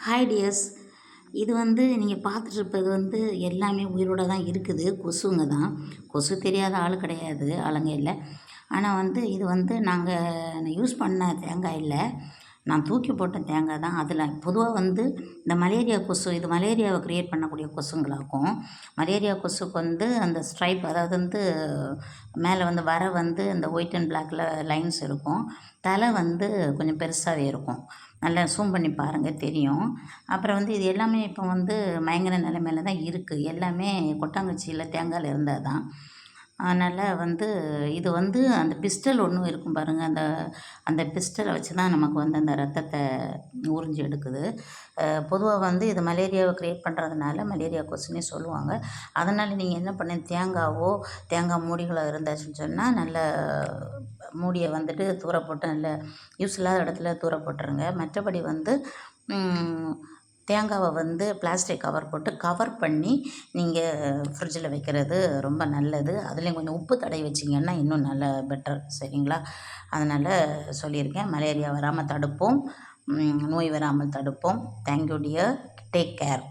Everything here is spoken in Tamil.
Hi tears. இது வந்து நீங்கள் பார்த்துட்ருப்பது வந்து எல்லாமே உயிரோட தான் இருக்குது. கொசுங்க தான். கொசு தெரியாத ஆள் கிடையாது ஆலங்கையில். ஆனால் வந்து இது வந்து நாங்கள் யூஸ் பண்ண தேங்காய் இல்ல. நான் தூக்கி போட்ட தேங்காய் தான். அதில் பொதுவாக வந்து இந்த மலேரியா கொசு இது மலேரியாவை கிரியேட் பண்ணக்கூடிய கொசுங்களாக்கும். மலேரியா கொசுக்கு வந்து அந்த ஸ்ட்ரைப் அதாவது வந்து மேலே வந்து வர வந்து இந்த ஒயிட் அண்ட் பிளாக்கில் லைன்ஸ் இருக்கும். தலை வந்து கொஞ்சம் பெருசாகவே இருக்கும். நல்லா ஜூம் பண்ணி பாருங்கள் தெரியும். அப்புறம் வந்து இது எல்லாமே இப்போ வந்து மயங்கிற நிலைமையில தான் இருக்குது. எல்லாமே கொட்டாங்குச்சியில் தேங்காயில் இருந்தது தான். அதனால் வந்து இது வந்து அந்த பிஸ்டல் ஒன்றும் இருக்கும் பாருங்கள். அந்த அந்த பிஸ்டலை வச்சு தான் நமக்கு வந்து அந்த ரத்தத்தை உறிஞ்சி எடுக்குது. பொதுவாக வந்து இது மலேரியாவை கிரியேட் பண்ணுறதுனால மலேரியா கொசுன்னே சொல்லுவாங்க. அதனால் நீங்கள் என்ன பண்ணு தேங்காவோ தேங்காய் மூடிகளோ இருந்தாச்சுன்னு சொன்னால் நல்ல மூடியை வந்துட்டு தூர போட்டு நல்ல யூஸ் இல்லாத இடத்துல தூர போட்டுருங்க. மற்றபடி வந்து தேங்காவை வந்து பிளாஸ்டிக் கவர் போட்டு கவர் பண்ணி நீங்கள் ஃப்ரிட்ஜில் வைக்கிறது ரொம்ப நல்லது. அதுலேயும் கொஞ்சம் உப்பு தடவி வச்சிங்கன்னா இன்னும் நல்ல பெட்டர். சரிங்களா? அதனால் சொல்லியிருக்கேன். மலேரியா வராமல் தடுப்போம், நோய் வராமல் தடுப்போம். Thank you dear. Take care.